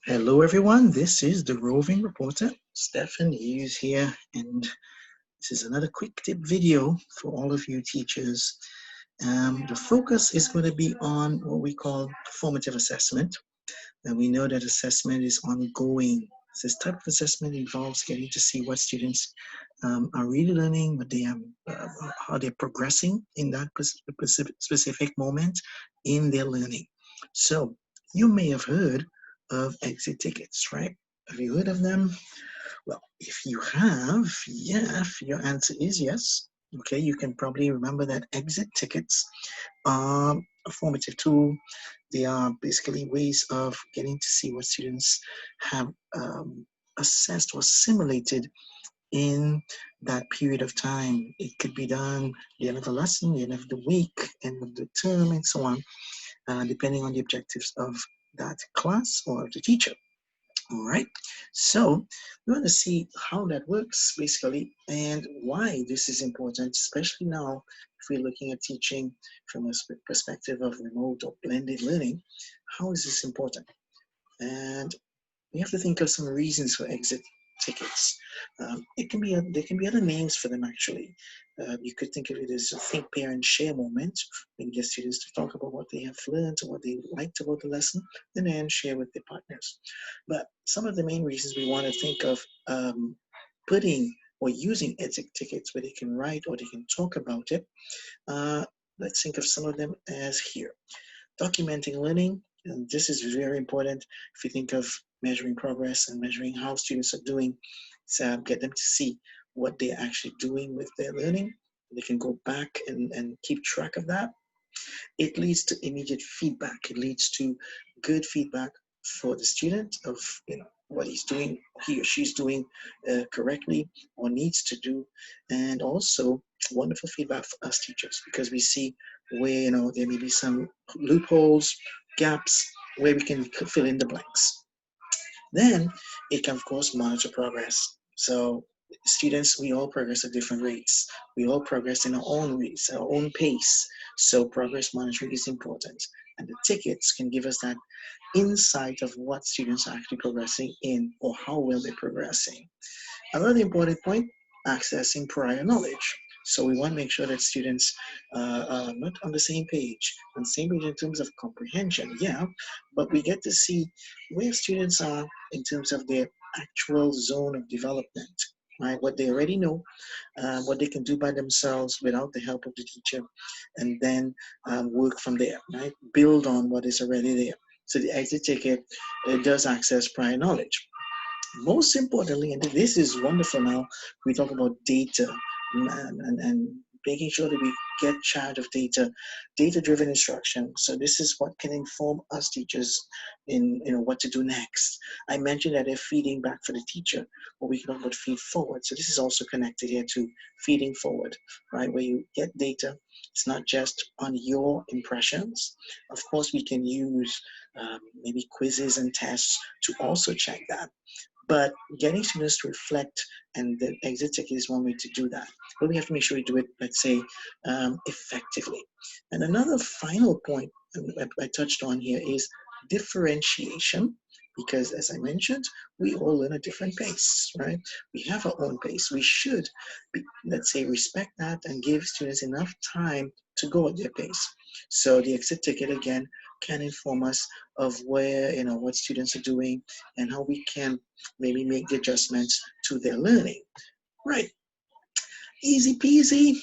Hello, everyone. This is the roving reporter, Stefan Hughes here, and this is another quick tip video for all of you teachers. The focus is going to be on what we call formative assessment, and we know that assessment is ongoing. This type of assessment involves getting to see what students are really learning, what they are, how they're progressing in that specific moment in their learning. So you may have heard of exit tickets, right? Have you heard of them? Well, if you have, yeah, if your answer is yes, okay, you can probably remember that exit tickets are a formative tool. They are basically ways of getting to see what students have assessed or simulated in that period of time. It could be done the end of the lesson, the end of the week, end of the term, and so on, depending on the objectives of that class or of the teacher. All right, so we want to see how that works basically and why this is important, especially now if we're looking at teaching from a perspective of remote or blended learning. How is this important? And we have to think of some reasons for exit tickets. There can be other names for them actually. You could think of it as a think, pair, and share moment when you get students to talk about what they have learned or what they liked about the lesson, and then share with their partners. But some of the main reasons we want to think of putting or using exit tickets where they can write or they can talk about it. Let's think of some of them as here. Documenting learning, and this is very important if you think of measuring progress and measuring how students are doing. So get them to see what they're actually doing with their learning. They can go back and keep track of that. It leads to immediate feedback. It leads to good feedback for the student of what he's doing, he or she's doing correctly or needs to do, and also wonderful feedback for us teachers because we see where there may be some loopholes, gaps where we can fill in the blanks. Then it can, of course, monitor progress. So students, we all progress at different rates. We all progress in our own ways, our own pace. So progress monitoring is important. And the tickets can give us that insight of what students are actually progressing in or how well they're progressing. Another important point, accessing prior knowledge. So we want to make sure that students are not on the same page in terms of comprehension, yeah, but we get to see where students are in terms of their actual zone of development, right? What they already know, what they can do by themselves without the help of the teacher, and then work from there, right? Build on what is already there. So the exit ticket does access prior knowledge. Most importantly, and this is wonderful now, we talk about data and making sure that we get charge of data-driven instruction. So this is what can inform us teachers in what to do next. I mentioned that they're feeding back for the teacher, or we can talk about feed forward. So this is also connected here to feeding forward, right? Where you get data, it's not just on your impressions. Of course, we can use maybe quizzes and tests to also check that. But getting students to reflect and the exit ticket is one way to do that. But we have to make sure we do it, let's say, effectively. And another final point I touched on here is differentiation. Because as I mentioned, we all learn at different pace, right? We have our own pace. We should, let's say, respect that and give students enough time to go at their pace. So the exit ticket, again, can inform us of where, what students are doing and how we can maybe make the adjustments to their learning. Right. Easy peasy.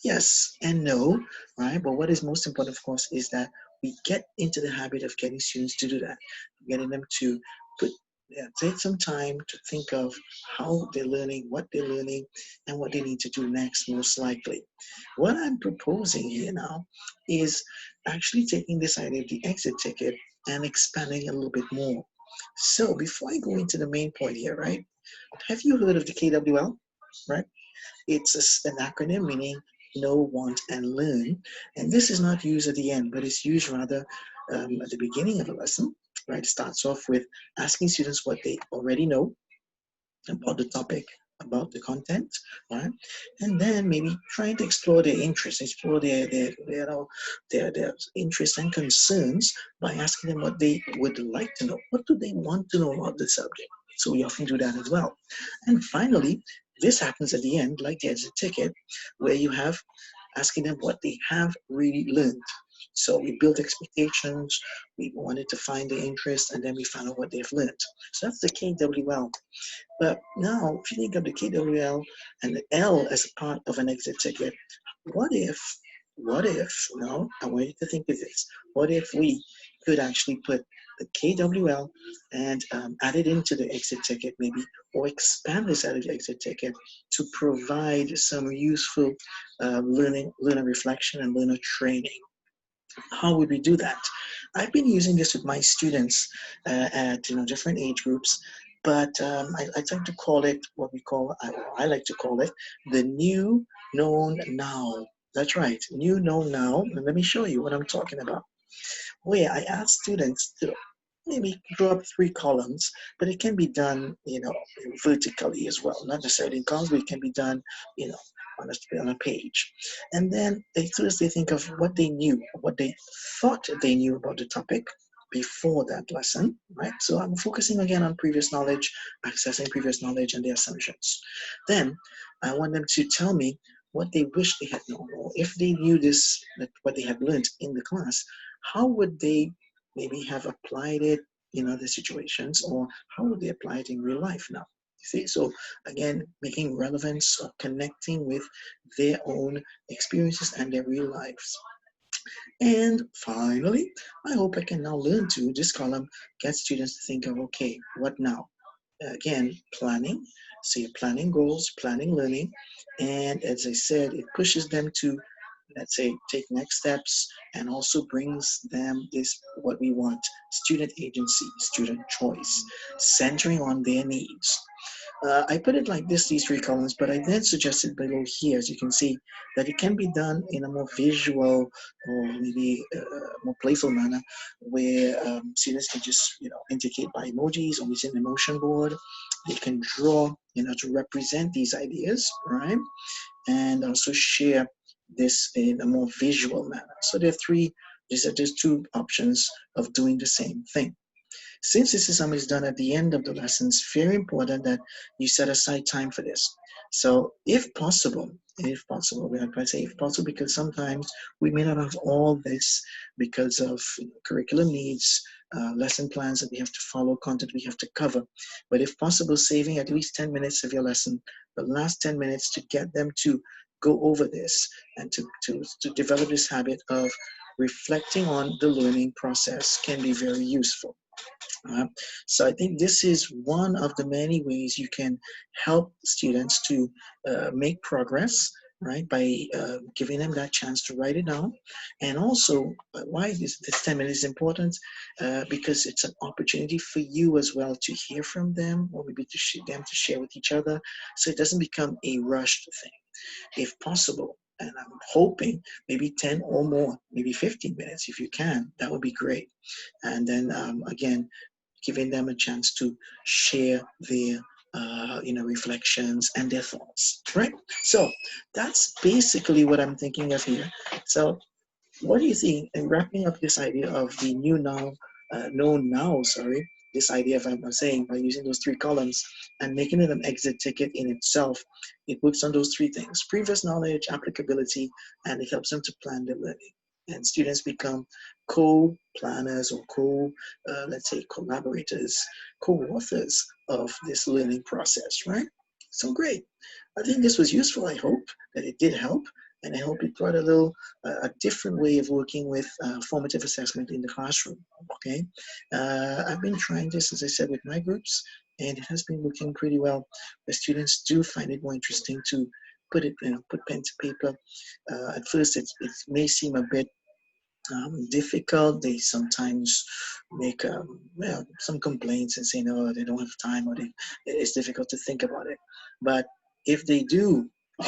Yes and no, right? But what is most important, of course, is that we get into the habit of getting students to do that, getting them to take some time to think of how they're learning, what they're learning, and what they need to do next, most likely. What I'm proposing here now is actually taking this idea of the exit ticket and expanding a little bit more. So before I go into the main point here, right? Have you heard of the KWL, right? It's an acronym meaning know, want, and learn. And this is not used at the end, but it's used rather at the beginning of a lesson, right? It starts off with asking students what they already know about the topic, about the content, right? And then maybe trying to explore their interests, explore their interests and concerns by asking them what they would like to know. What do they want to know about the subject? So we often do that as well. And finally, this happens at the end, like there's a ticket where you have asking them what they have really learned. So we built expectations, we wanted to find the interest, and then we found out what they've learned. So that's the KWL. But now, if you think of the KWL and the L as a part of an exit ticket, no, I want you to think of this. What if we could actually put the KWL and add it into the exit ticket maybe, or expand this out of the exit ticket to provide some useful learner reflection and learner training. How would we do that? I've been using this with my students at different age groups, but I tend to call it what I like to call it the new known now. That's right, new known now. And let me show you what I'm talking about. Where I ask students to maybe draw up 3 columns, but it can be done, vertically as well. Not necessarily in columns, but it can be done, on a page. And then they think of what they knew, what they thought they knew about the topic before that lesson, right? So I'm focusing again on previous knowledge, accessing previous knowledge and the assumptions. Then I want them to tell me what they wish they had known, or if they knew this, what they had learned in the class, how would they maybe have applied it in other situations, or how would they apply it in real life now? See, so again, making relevance or connecting with their own experiences and their real lives. And finally, I hope I can now learn to, this column, get students to think of, okay, what now? Again, planning. So you're planning goals, planning learning. And as I said, it pushes them to, let's say, take next steps, and also brings them this, what we want, student agency, student choice, centering on their needs. I put it like this, these 3 columns, but I then suggested below here, as you can see, that it can be done in a more visual or maybe more playful manner, where students can just, indicate by emojis or using an emotion board. They can draw, to represent these ideas, right? And also share this in a more visual manner. So there are these are just 2 options of doing the same thing. Since this is something done at the end of the lesson, it's very important that you set aside time for this. So if possible, we are going to say if possible, because sometimes we may not have all this because of curriculum needs, lesson plans that we have to follow, content we have to cover. But if possible, saving at least 10 minutes of your lesson, the last 10 minutes, to get them to go over this and to develop this habit of reflecting on the learning process can be very useful. So I think this is one of the many ways you can help students to make progress, right, by giving them that chance to write it down. And also, why this 10 minutes is important, because it's an opportunity for you as well to hear from them, or maybe them to share with each other, so it doesn't become a rushed thing. If possible, and I'm hoping maybe 10 or more, maybe 15 minutes if you can, that would be great. And then again, giving them a chance to share their reflections and their thoughts, right? So that's basically what I'm thinking of here. So what do you think in wrapping up this idea of the new now, known now, sorry, this idea of, I'm saying, by using those 3 columns and making it an exit ticket in itself, it works on those 3 things: previous knowledge, applicability, and it helps them to plan their learning. And students become co-planners or let's say, collaborators, co-authors of this learning process, right? So great. I think this was useful. I hope that it did help. And I hope it brought a different way of working with formative assessment in the classroom, okay? I've been trying this, as I said, with my groups, and it has been working pretty well. The students do find it more interesting to put pen to paper. At first, it may seem a bit difficult. They sometimes make some complaints and say no, they don't have time, or it's difficult to think about it. But if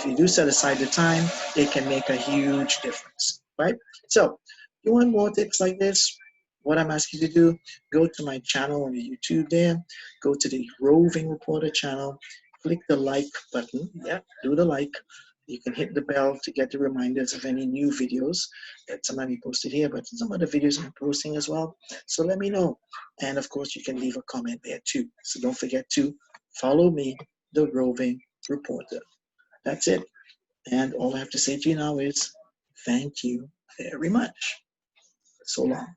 you do set aside the time, it can make a huge difference, right? So, you want more tips like this? What I'm asking you to do, go to my channel on YouTube there, go to the Roving Reporter channel, click the like button. Yeah, do the like. You can hit the bell to get the reminders of any new videos that somebody posted here, but some other videos I'm posting as well. So let me know. And of course, you can leave a comment there too. So don't forget to follow me, the Roving Reporter. That's it. And all I have to say to you now is thank you very much. So long.